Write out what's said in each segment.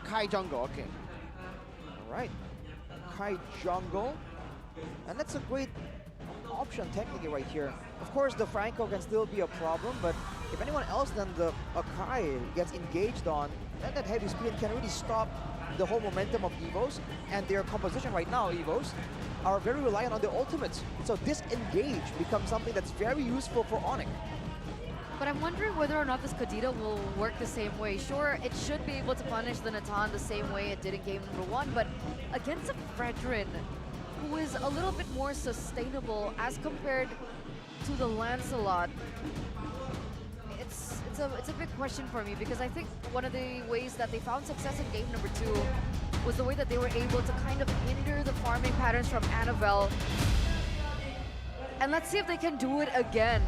Kai jungle, okay. Alright. Kai jungle. And that's a great option technically right here. Of course, the Franco can still be a problem, but if anyone else than the Akai gets engaged on, then that heavy speed can really stop the whole momentum of EVOS. And their composition right now, EVOS, are very reliant on their ultimates. So disengage becomes something that's very useful for ONIC. But I'm wondering whether or not this Kadita will work the same way. Sure, it should be able to punish the Natan the same way it did in game number 1, but against a Fredrin, who is a little bit more sustainable as compared to the Lancelot, it's a big question for me, because I think one of the ways that they found success in game number 2 was the way that they were able to kind of hinder the farming patterns from Annabelle. And let's see if they can do it again.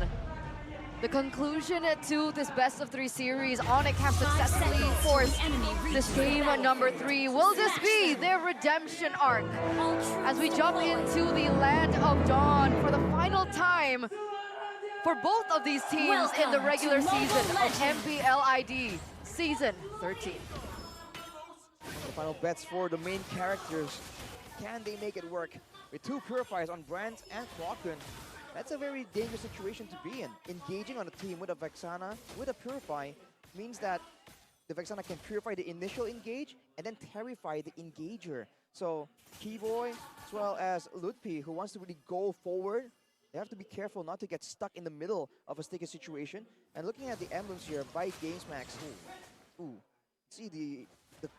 The conclusion to this best-of-3 series, ONIC have successfully forced this game number 3. Will this be their redemption arc? As we jump into the Land of Dawn for the final time for both of these teams in the regular season of MPLID Season 13. The final bets for the main characters. Can they make it work? With 2 purifiers on Brandt and Clocken, that's a very dangerous situation to be in. Engaging on a team with a Vexana, with a Purify, means that the Vexana can purify the initial engage and then terrify the engager. So Keyboy, as well as Lutpi, who wants to really go forward, they have to be careful not to get stuck in the middle of a sticky situation. And looking at the emblems here by GamesMax, see the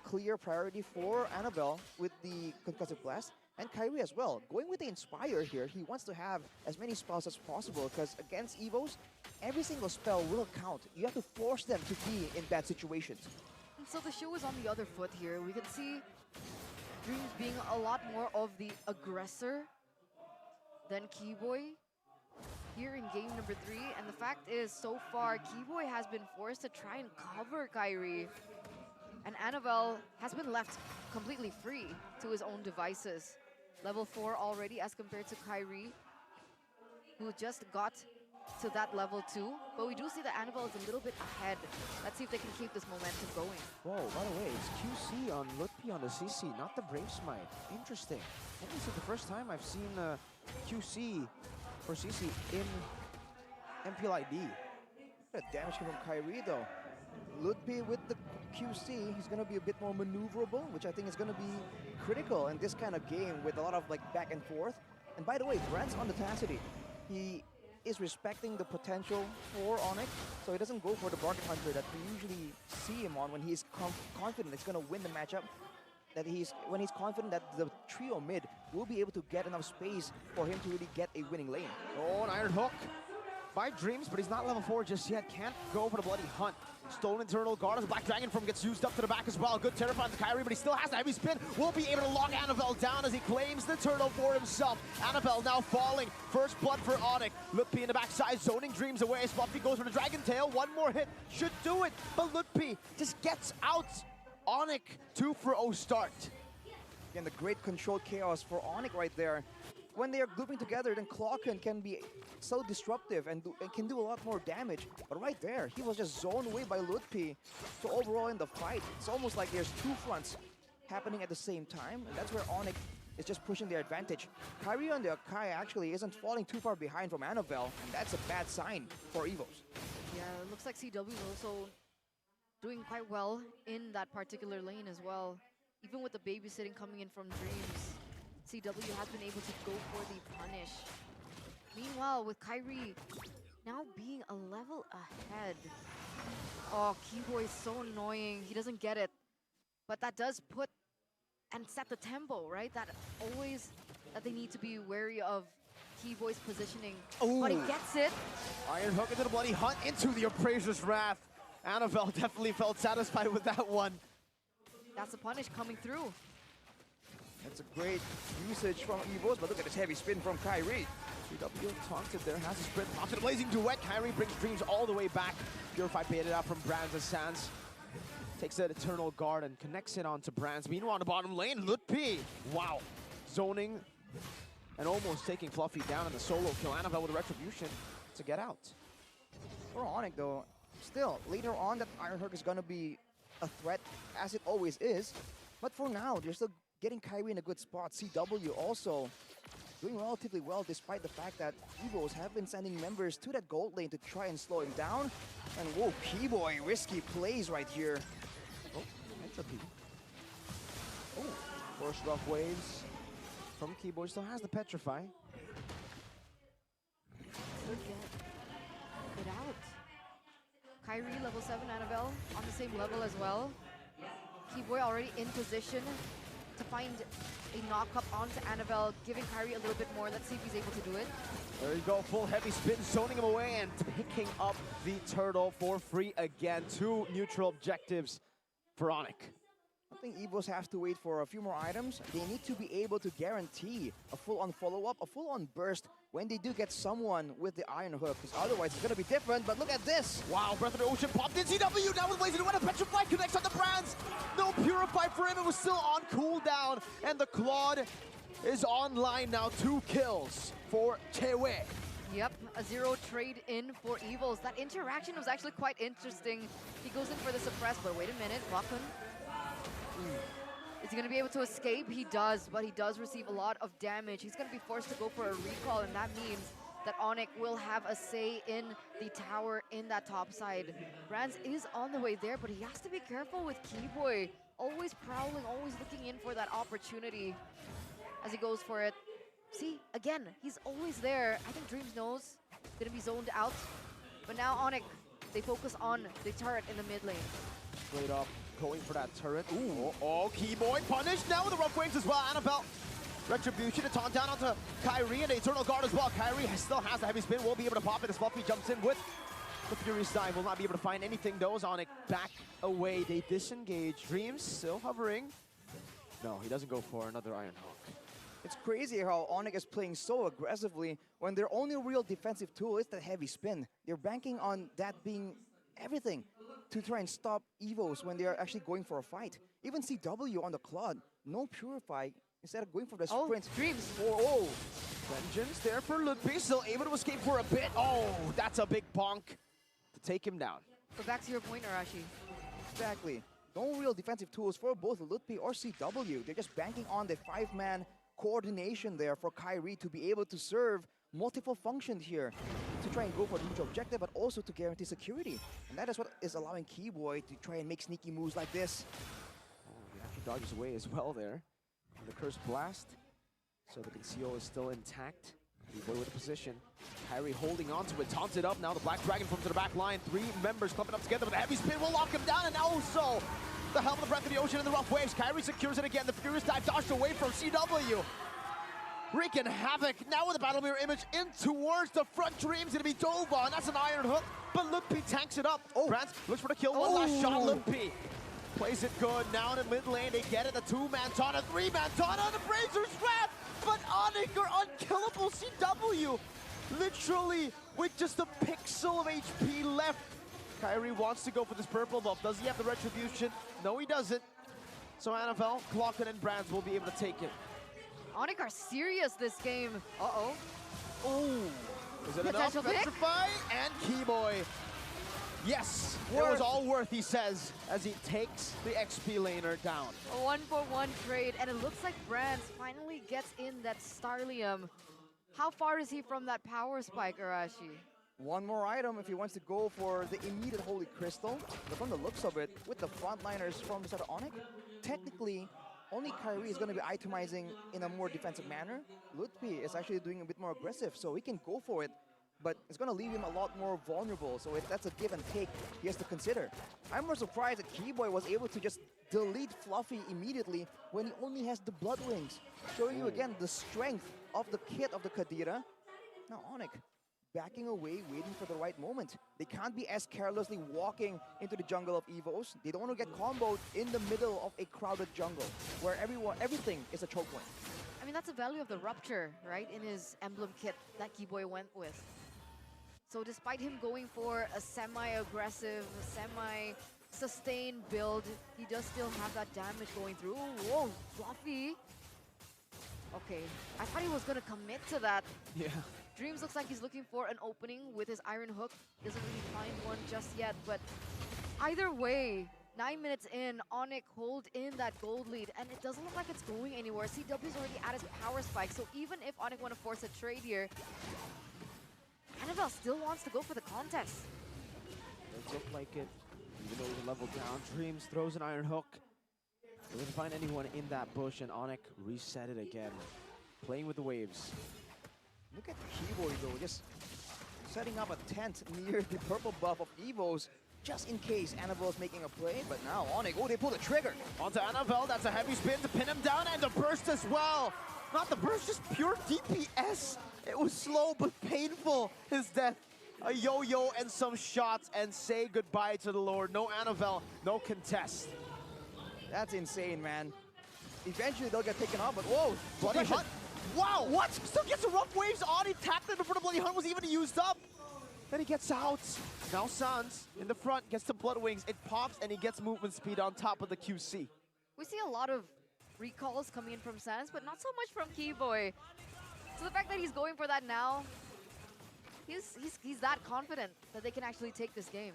clear priority for Annabelle with the Concussive Blast. And Kyrie as well, going with the Inspire here. He wants to have as many spells as possible, because against EVOS, every single spell will count. You have to force them to be in bad situations. And so the show is on the other foot here. We can see Dreams being a lot more of the aggressor than Keyboy here in game number 3. And the fact is, so far, Keyboy has been forced to try and cover Kyrie. And Annabelle has been left completely free to his own devices. Level 4 already as compared to Kyrie, who just got to that level 2. But we do see that Annabelle is a little bit ahead. Let's see if they can keep this momentum going. Whoa, by the way, it's QC on Lutpi on the CC, not the Brave Smite. Interesting. I think this is the first time I've seen QC for CC in MPLID. The damage from Kyrie though. Lutpi with the QC, he's going to be a bit more maneuverable, which I think is going to be critical in this kind of game with a lot of like back and forth. And by the way, Brandt's on the Tacity. He is respecting the potential for ONIC, so he doesn't go for the Bargain Hunter that we usually see him on when he's confident it's going to win the matchup. When he's confident that the trio mid will be able to get enough space for him to really get a winning lane. Oh, an Iron Hook by Dreams, but he's not level 4 just yet. Can't go for the Bloody Hunt. Stolen Internal Guard as Black Dragon Form gets used up to the back as well. Good Terrify to Kyrie, but he still has the heavy spin. Will be able to lock Annabelle down as he claims the turtle for himself. Annabelle now falling. First blood for ONIC. Lutpi in the backside, zoning Dreams away as Fluffy goes for the Dragon Tail. One more hit should do it, but Lutpi just gets out. ONIC 2-for-0 start. Again, the great controlled chaos for ONIC right there. When they are grouping together, then Clocken can be so disruptive and can do a lot more damage. But right there, he was just zoned away by Lutpi. So overall in the fight, it's almost like there's 2 fronts happening at the same time. And that's where ONIC is just pushing their advantage. Kyrie on the Akai actually isn't falling too far behind from Annabelle. And that's a bad sign for EVOS. Yeah, it looks like CW is also doing quite well in that particular lane as well. Even with the babysitting coming in from Dreams, CW has been able to go for the punish. Meanwhile, with Kyrie now being a level ahead. Oh, Keyboy is so annoying. He doesn't get it. But that does put and set the tempo, right? That they need to be wary of Keyboy's positioning. Ooh. But he gets it. Iron Hook into the Bloody Hunt, into the Appraiser's Wrath. Annabelle definitely felt satisfied with that one. That's the punish coming through. That's a great usage from EVOS, but look at this heavy spin from Kyrie. CW taunted there, has a sprint, pops to the Blazing Duet. Kyrie brings Dreams all the way back. Purified baited out from Brands as Sands takes that Eternal Guard and connects it onto Brands. Meanwhile, on the bottom lane, Lutpi. Wow. Zoning and almost taking Fluffy down in the solo kill. Annabelle with a Retribution to get out. For ONIC though, still, later on that Iron Hook is going to be a threat as it always is. But for now, they're still getting Kyrie in a good spot. CW also doing relatively well despite the fact that EVOS have been sending members to that gold lane to try and slow him down. And whoa, Keyboy, risky plays right here. Oh, entropy. Oh, first rough waves from Keyboy. Still has the Petrify. Could get out. Kyrie, level 7, Annabelle, on the same level as well. Keyboy already in position to find a knock-up onto Annabelle, giving Kyrie a little bit more. Let's see if he's able to do it. There you go, full heavy spin, zoning him away and picking up the turtle for free again. 2 neutral objectives for ONIC. I think EVOS have to wait for a few more items. They need to be able to guarantee a full-on follow-up, a full-on burst when they do get someone with the Iron Hook, because otherwise it's going to be different. But look at this. Wow, Breath of the Ocean popped in. CW now with Blazing Wind. Petrify connects on the Brands. No Purify for him. It was still on cooldown. And the Claude is online now. 2 kills for Chewe. Yep, a 0 trade in for EVOS. That interaction was actually quite interesting. He goes in for the suppress, but wait a minute, Wakun. Is he going to be able to escape? He does, but he does receive a lot of damage. He's going to be forced to go for a recall, and that means that ONIC will have a say in the tower in that top side. Brands is on the way there, but he has to be careful with Keyboy. Always prowling, always looking in for that opportunity as he goes for it. See, again, he's always there. I think Dreams knows he's going to be zoned out. But now ONIC, they focus on the turret in the mid lane. Straight up, going for that turret. Ooh, oh, Keyboy punished now with the rough waves as well. Annabelle, retribution to taunt down onto Kyrie and the Eternal Guard as well. Kyrie still has the heavy spin, will be able to pop it as Fluffy jumps in with the Furious Dive. Will not be able to find anything though. ONIC back away, they disengage. Dreams still hovering. No, he doesn't go for another Iron Hawk. It's crazy how ONIC is playing so aggressively when their only real defensive tool is that heavy spin. They're banking on that being everything to try and stop EVOS when they are actually going for a fight. Even CW on the Claude, no Purify, instead of going for the sprint. Dreams. Oh, Vengeance there for Ludwig, still able to escape for a bit. Oh, that's a big bonk to take him down. But back to your point, Arashi. exactly. No real defensive tools for both Ludwig or CW. They're just banking on the 5-man coordination there for Kyrie to be able to serve multiple functions here to try and go for the neutral objective, but also to guarantee security. And that is what is allowing Keyboy to try and make sneaky moves like this. Oh, he actually dodges away as well there. And the Cursed Blast. So the conceal is still intact. Keyboy with the position. Kyrie holding on to it, taunted up. Now the Black Dragon from to the back line. 3 members clumping up together, but a heavy spin will lock him down. And also the help of the Breath of the Ocean in the rough waves. Kyrie secures it again. The Furious Dive dodged away from CW. Wreaking havoc now with the Battle Mirror image in towards the front. Dreams gonna be dove on. That's an Iron Hook, but Lumpy tanks it up. Oh, Brant looks for the kill. One last shot. Lumpy plays it good. Now in the mid lane, they get it. The 2-man taunt, a 3-man taunt on the Brazer's Wrath. But ONIC are unkillable. CW literally with just a pixel of HP left. Kyrie wants to go for this purple buff. Does he have the retribution? No, he doesn't. So Annabelle, Clocken, and Brands will be able to take it. ONIC are serious this game. Uh-oh. Oh, is it enough? Potential pick? Petrify and Keyboy. Yes, it was all worth, he says, as he takes the XP laner down. A 1-for-1 trade, and it looks like Brands finally gets in that Starlium. How far is he from that power spike, Arashi? One more item if he wants to go for the immediate Holy Crystal. But from the looks of it, with the frontliners from the side of ONIC, technically, only Kyrie is going to be itemizing in a more defensive manner. Ludwig is actually doing a bit more aggressive, so he can go for it, but it's going to leave him a lot more vulnerable, so that's a give and take he has to consider. I'm more surprised that Keyboy was able to just delete Fluffy immediately when he only has the Blood Wings, showing you again the strength of the kit of the Kadira. Now ONIC backing away, waiting for the right moment. They can't be as carelessly walking into the jungle of EVOS. They don't want to get comboed in the middle of a crowded jungle where everything is a choke point. I mean, that's the value of the Rupture, right, in his emblem kit that Keyboy went with. So despite him going for a semi-aggressive, semi-sustained build, he does still have that damage going through. Whoa, Fluffy. Okay, I thought he was going to commit to that. Yeah. Dreams looks like he's looking for an opening with his Iron Hook. Doesn't really find one just yet, but either way, 9 minutes in, ONIC hold in that gold lead, and it doesn't look like it's going anywhere. CW's already at his power spike, so even if ONIC want to force a trade here, Annabelle still wants to go for the contest. Does look like it, even though he's level down. Dreams throws an iron hook. Doesn't find anyone in that bush, and ONIC reset it again. Playing with the waves. Look at Keyboard though, just setting up a tent near the purple buff of EVOS, just in case Annabelle's making a play, but now ONIC, oh, they pull the trigger. Onto Annabelle, that's a heavy spin to pin him down, and the burst as well. Not the burst, just pure DPS. It was slow but painful, his death. A yo-yo and some shots, and say goodbye to the Lord. No Annabelle, no contest. That's insane, man. Eventually they'll get taken off, but whoa, Bloody suppression. Hunt. Wow, what? Still gets some rough waves on. He tapped it before the Bloody Hunt was even used up. Then he gets out. Now Sans in the front gets the Blood Wings. It pops and he gets movement speed on top of the QC. We see a lot of recalls coming in from Sans, but not so much from Keyboy. So the fact that he's going for that now, he's that confident that they can actually take this game.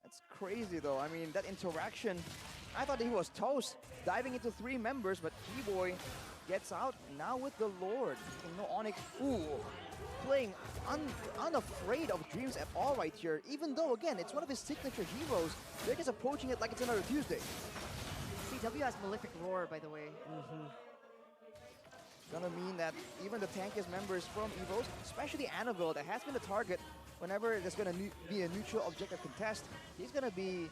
That's crazy though. I mean, that interaction, I thought he was toast, diving into 3 members, but Keyboy gets out now with the Lord. You know, ONIC, ooh, playing unafraid of Dreams at all right here, even though, again, it's one of his signature heroes. They're just approaching it like it's another Tuesday. CW has Malefic Roar, by the way. Gonna mean that even the tankiest members from EVOS, especially Annabelle, that has been the target whenever there's gonna be a neutral objective contest, he's gonna be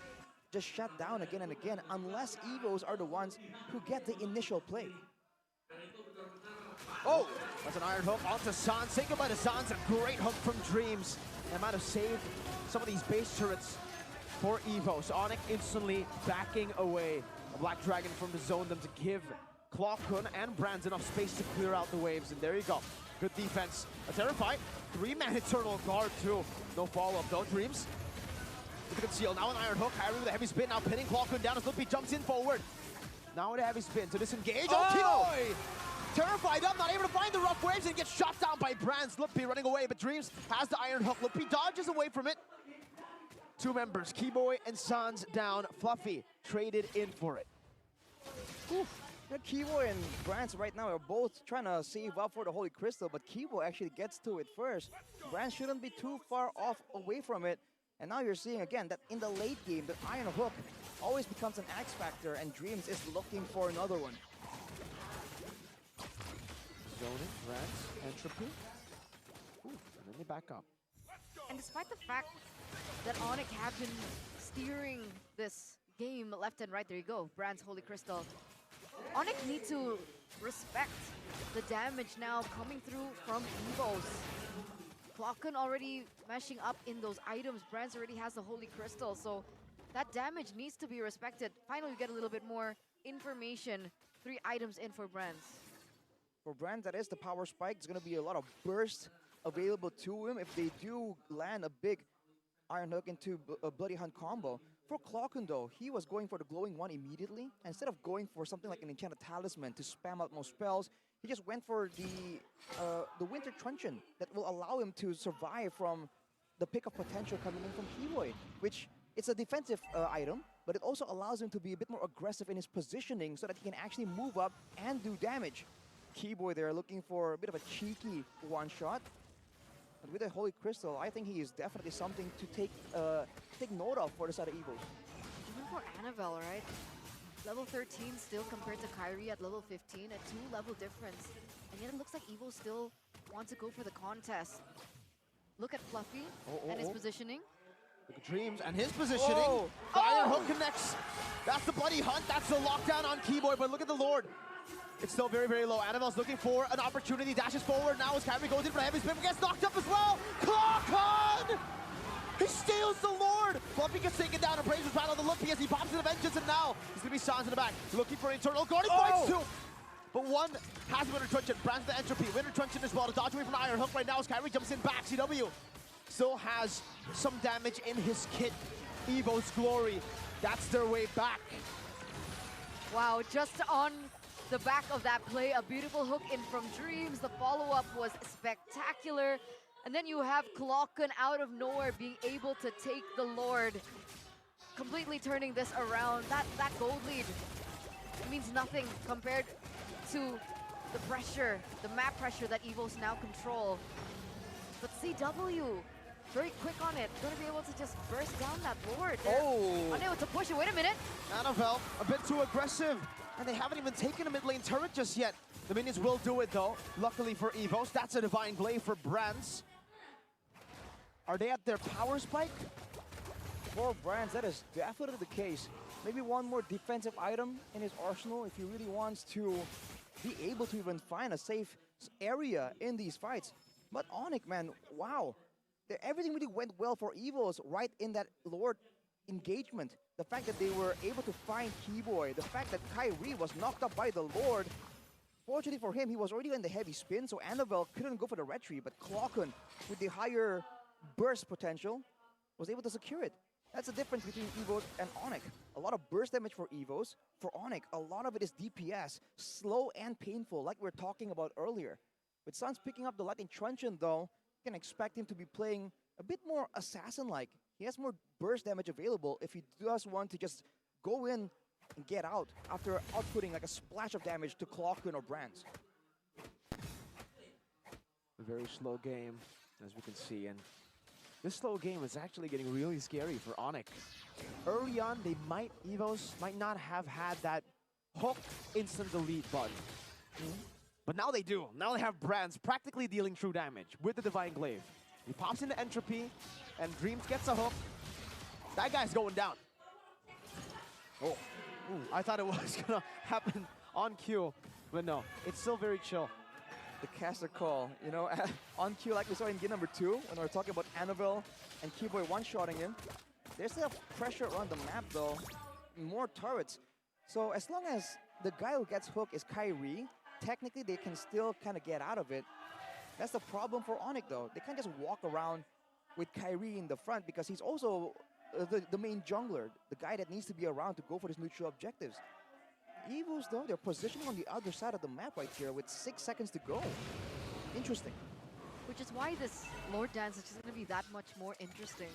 just shut down again and again, unless EVOS are the ones who get the initial play. Oh, that's an iron hook onto Sans. Say goodbye to Sans. A great hook from Dreams. That might have saved some of these base turrets for EVOS. ONIC instantly backing away a Black Dragon from the zone, them to give Clockun and Brands enough space to clear out the waves. And there you go. Good defense. A Terrified. 3-man Eternal Guard too. No follow-up though. Dreams with the conceal. Now an iron hook. Kyrie with a heavy spin. Now pinning Clockun down as Lippy jumps in forward. Now with a heavy spin to disengage. Oh, Kino! Terrified up, not able to find the rough waves and gets shot down by Brands. Lippy running away, but Dreams has the iron hook. Lippy dodges away from it. 2 members, Keyboy and Sans down. Fluffy traded in for it. Oof. Yeah, Keyboy and Brands right now are both trying to save up for the Holy Crystal, but Keyboy actually gets to it first. Brands shouldn't be too far off away from it. And now you're seeing again that in the late game, the iron hook always becomes an X factor, and Dreams is looking for another one. Zoning, Brands, Entropy. Ooh, and then they back up. And despite the fact that ONIC have been steering this game left and right, there you go, Brands Holy Crystal. ONIC need to respect the damage now coming through from EVOS. Clockun already meshing up in those items. Brands already has the Holy Crystal, so that damage needs to be respected. Finally, we get a little bit more information. 3 items in for Brands. For Brands, that is the power spike. There's going to be a lot of burst available to him if they do land a big iron hook into a Bloody Hunt combo. For Clockun though, he was going for the glowing one immediately. Instead of going for something like an enchanted talisman to spam out more spells, he just went for the Winter Truncheon that will allow him to survive from the pick of potential coming in from Keyboy, which it's a defensive item, but it also allows him to be a bit more aggressive in his positioning so that he can actually move up and do damage. Keyboy there looking for a bit of a cheeky one-shot. But with the Holy Crystal, I think he is definitely something to take note of for the side of EVOS. Even for Annabelle, right? Level 13 still compared to Kyrie at level 15, a 2-level difference. And yet it looks like EVO still wants to go for the contest. Look at Fluffy and his positioning. Look at Dreams and his positioning. The iron hook connects. That's the Bloody Hunt. That's the lockdown on Keyboy. But look at the Lord. It's still very, very low. Annabelle's looking for an opportunity. Dashes forward now as Kyrie goes in for a heavy spin. Gets knocked up as well. Clockun! He steals the Lord! Fluffy gets taken down and Braves battle the Lippy as he pops in the Vengeance, and now he's gonna be Sans in the back. Looking for an Eternal Guard. He fights 2! But one has Winter Truncheon. Brands the Entropy. Winter Truncheon as well to dodge away from the iron hook right now as Kyrie jumps in back. CW still has some damage in his kit. EVO's Glory. That's their way back. Wow, just on the back of that play, a beautiful hook in from Dreams. The follow-up was spectacular. And then you have Clockun out of nowhere being able to take the Lord. completely turning this around. That gold lead means nothing compared to the pressure, the map pressure that EVOS now control. But CW, very quick on it, gonna be able to just burst down that Lord. Oh! Unable to push it. Wait a minute. Annabelle, a bit too aggressive. And they haven't even taken a mid lane turret just yet. The minions will do it though, luckily for EVOS. That's a Divine Glaive for Brands. Are they at their power spike? For Brands, that is definitely the case. Maybe one more defensive item in his arsenal if he really wants to be able to even find a safe area in these fights. But ONIC, man, wow. Everything really went well for EVOS right in that Lord engagement. The fact that they were able to find Keyboy, the fact that Kyrie was knocked up by the Lord. Fortunately for him, he was already in the heavy spin, so Annabelle couldn't go for the retreat, but Clocken, with the higher burst potential, was able to secure it. That's the difference between EVOS and ONIC. A lot of burst damage for EVOS. For ONIC, a lot of it is DPS, slow and painful, like we were talking about earlier. With Suns picking up the Lightning Truncheon, though, you can expect him to be playing a bit more assassin-like. He has more burst damage available if he does want to just go in and get out after outputting like a splash of damage to Clocken or Brands. A very slow game, as we can see, and this slow game is actually getting really scary for ONIC. Early on, EVOS might not have had that hook instant delete button. But now they do. Now they have Brands practically dealing true damage with the Divine Glaive. He pops into Entropy, and Dreams gets a hook. That guy's going down. Oh, ooh, I thought it was gonna happen on cue, but no, it's still very chill. The caster call, you know, on cue like we saw in game number 2, when we were talking about Annabelle and Keyboy one-shotting him. There's still pressure around the map though, more turrets. So as long as the guy who gets hooked is Kyrie, technically they can still kind of get out of it. That's the problem for ONIC though. They can't just walk around with Kyrie in the front because he's also the main jungler, the guy that needs to be around to go for his neutral objectives. EVOS though, they're positioning on the other side of the map right here with 6 seconds to go. Interesting. Which is why this Lord Dance is just going to be that much more interesting.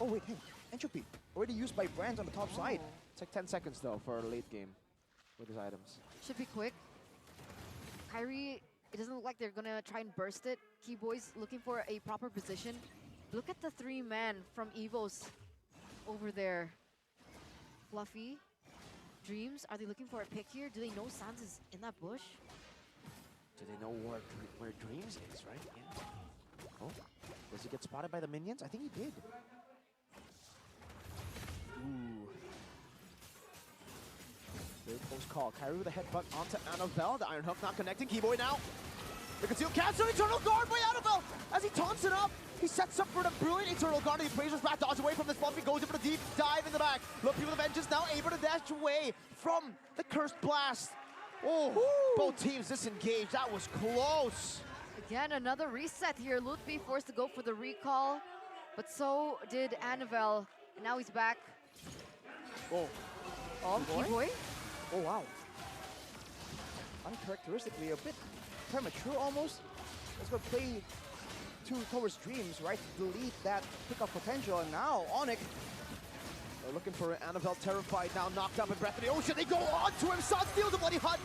Oh wait, hey, Entropy, already used by Brands on the top side. It's like 10 seconds though for a late game with his items. Should be quick. Kyrie, it doesn't look like they're going to try and burst it. Keyboy's looking for a proper position. Look at the 3-man from EVOS over there. Fluffy, Dreams, are they looking for a pick here? Do they know Sans is in that bush? Do they know where Dreams is, right? Yeah. Oh, does he get spotted by the minions? I think he did. Ooh. Very close call. Kyrie with a headbutt onto Annabelle. The Iron Hook not connecting. Keyboy now. The concealed cancel. Eternal Guard by Annabelle as he taunts it up. He sets up for the brilliant Eternal Guard. He praises back, dodges away from this Fluffy, goes in for the deep dive in the back. Look, people of Vengeance now able to dash away from the Cursed Blast. Oh, both teams disengaged. That was close. Again, another reset here. Lutfi forced to go for the recall, but so did Annabelle. And now he's back. Oh, Keyboy? Oh wow. Uncharacteristically a bit premature almost. Let's go play towards Dreams, right? Delete that pickup potential, and now ONIC. They're looking for Annabelle, terrified now, knocked up in Breath of the Ocean. They go on to him. Sun steals the bloody hunt.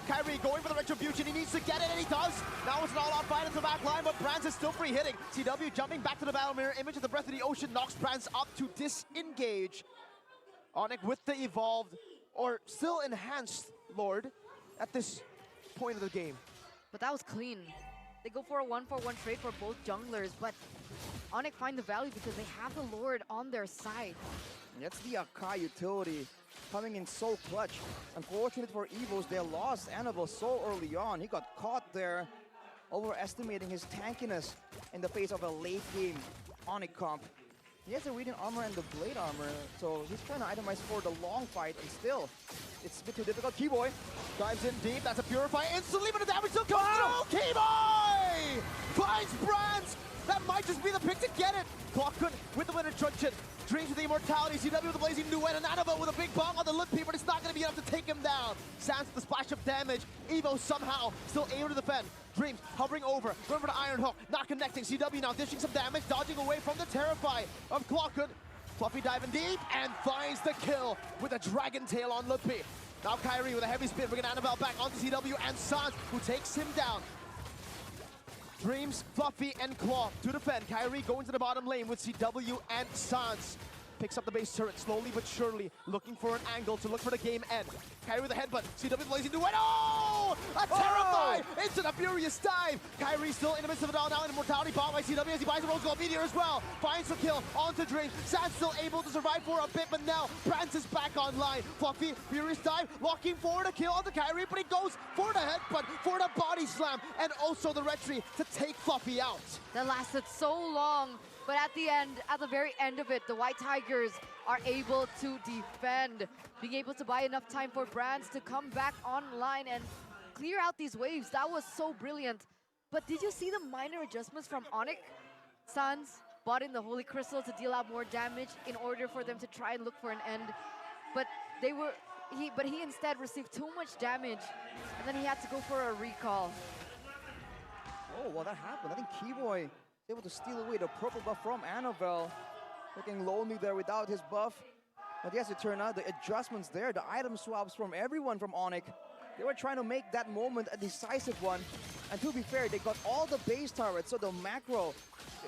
Kyrie going for the Retribution. He needs to get it, and he does. Now it's an all-out fight into the back line, but Brands is still free hitting. CW jumping back to the battle mirror. Image of the Breath of the Ocean knocks Brands up to disengage. ONIC with the evolved, or still enhanced Lord at this point of the game. But that was clean. They go for a 1-for-1 trade for both junglers, but ONIC find the value because they have the Lord on their side. That's the Akai utility coming in so clutch. Unfortunate for EVOS, they lost Annabelle so early on. He got caught there, overestimating his tankiness in the face of a late game ONIC comp. He has the Radiant Armor and the Blade Armor, so he's trying to itemize for the long fight, and still, it's a bit too difficult. Keyboy dives in deep, that's a Purify instantly, but the damage still comes through! Keyboy finds Brands! That might just be the pick to get it! Clockun with the winner truncheon. Dreams with the immortality, CW with the blazing duet, and Annabelle with a big bomb on the lip but it's not going to be enough to take him down. Sans with the splash of damage. Evo somehow still able to defend. Dreams hovering over, going for the Iron Hook, not connecting. CW now dishing some damage, dodging away from the Terrify of Clockun. Fluffy diving deep and finds the kill with a Dragon Tail on Ludpi. Now Kyrie with a heavy spin, bringing Annabelle back onto CW and Sans, who takes him down. Dreams, Fluffy, and Claw to defend. Kyrie going to the bottom lane with CW and Sans. Picks up the base turret slowly but surely, looking for an angle to look for the game end. Kyrie with a headbutt, CW blazing to it. Oh! A terrified into the furious dive. Kyrie still in the midst of it all now. An immortality bomb by CW as he buys a Rose Gold Meteor as well. Finds the kill onto Dream. Sans still able to survive for a bit, but now Brance is back online. Fluffy, furious dive, locking for the kill onto Kyrie, but he goes for the headbutt, for the body slam, and also the retry to take Fluffy out. That lasted so long, but at the end, at the very end of it, the White Tigers are able to defend, being able to buy enough time for Brands to come back online and clear out these waves. That was so brilliant. But did you see the minor adjustments from ONIC? Sans bought in the Holy Crystal to deal out more damage in order for them to try and look for an end. But he instead received too much damage, and then he had to go for a recall. Oh, well, that happened. I think Keyboy was able to steal away the purple buff from Annabelle. Looking lonely there without his buff. But yes, it turned out the adjustments there, the item swaps from everyone from ONIC. They were trying to make that moment a decisive one. And to be fair, they got all the base turrets, so the macro,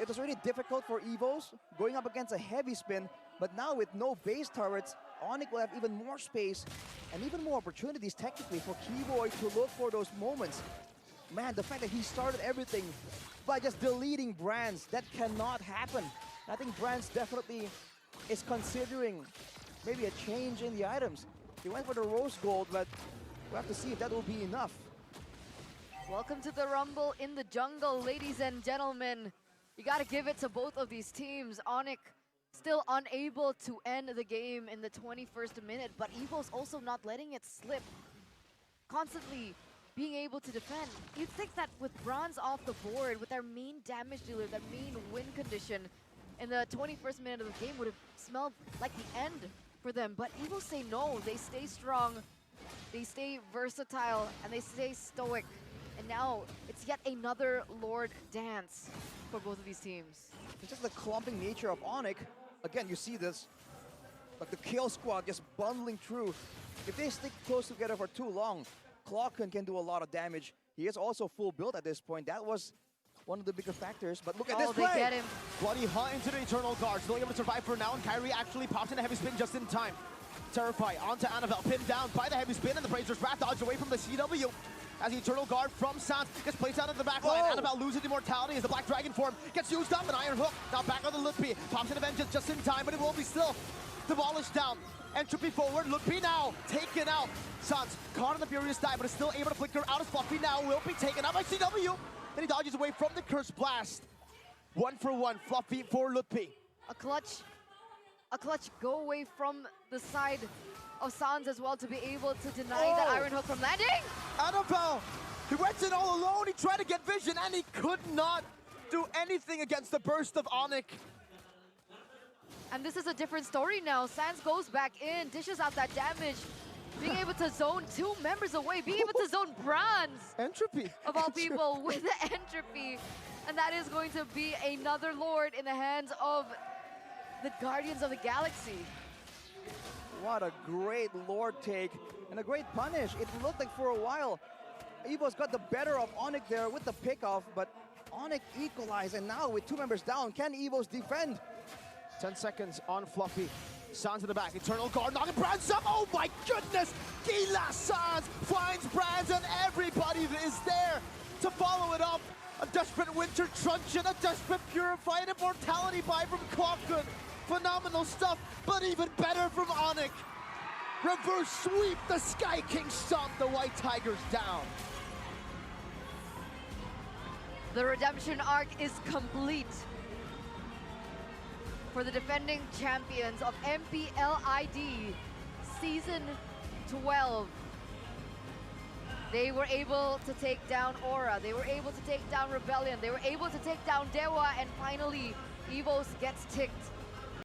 it was really difficult for EVOS going up against a heavy spin. But now with no base turrets, ONIC will have even more space and even more opportunities technically for Keyboy to look for those moments. Man, the fact that he started everything by just deleting Brands, that cannot happen. I think Brands definitely is considering maybe a change in the items. He went for the Rose Gold, but we'll have to see if that will be enough. Welcome to the Rumble in the Jungle, ladies and gentlemen. You gotta give it to both of these teams. ONIC still unable to end the game in the 21st minute, but EVO's also not letting it slip. Constantly being able to defend. You'd think that with Bronze off the board, with their main damage dealer, their main win condition, in the 21st minute of the game would have smelled like the end for them. But EVO say no, they stay strong, they stay versatile, and they stay stoic. And now it's yet another Lord dance for both of these teams. It's just the clumping nature of ONIC. Again, you see this, like the kill squad just bundling through. If they stick close together for too long, Clocken can do a lot of damage. He is also full build at this point. That was one of the bigger factors, but look at this play! They get him. Bloody hunt into the Eternal Guard, still able to survive for now, and Kyrie actually pops in a heavy spin just in time. Terrify onto Annabelle, pinned down by the heavy spin, and the Brazer's Wrath dodged away from the CW. As the Eternal Guard from Sans gets placed out of the back line. Annabelle loses immortality as the Black Dragon form gets used up, an Iron Hook. Now back on the Ludpi, pops in a Vengeance just in time, but it will be still demolished down. Entropy forward, Ludpi now taken out. Sans caught in the furious dive, but is still able to flicker out as Fluffy now will be taken out by CW. Then he dodges away from the Curse Blast. 1 for 1, Fluffy for Ludpi. A clutch go away from the side of Sans as well to be able to deny that Iron Hook from landing. Annabelle, he went in all alone, he tried to get vision, and he could not do anything against the burst of ONIC. And this is a different story now. Sans goes back in, dishes out that damage, being able to zone 2 members away, being able to zone Bronze. Entropy. Of all people, with the Entropy. And that is going to be another Lord in the hands of the Guardians of the Galaxy. What a great Lord take and a great punish. It looked like for a while EVO's got the better of ONIC there with the pickoff, but ONIC equalized, and now with 2 members down, can EVO's defend? 10 seconds on Fluffy. Sans in the back, Eternal Guard knocking Brands up. Oh my goodness! Gila Sans finds Brands, and everybody is there to follow it up. A desperate Winter Truncheon, a desperate Purify, an Immortality buy from Clockgun. Phenomenal stuff, but even better from ONIC. Reverse sweep, the Sky King stomped the White Tigers down. The redemption arc is complete for the defending champions of MPLID Season 12. They were able to take down Aura, they were able to take down Rebellion, they were able to take down Dewa, and finally EVOS gets ticked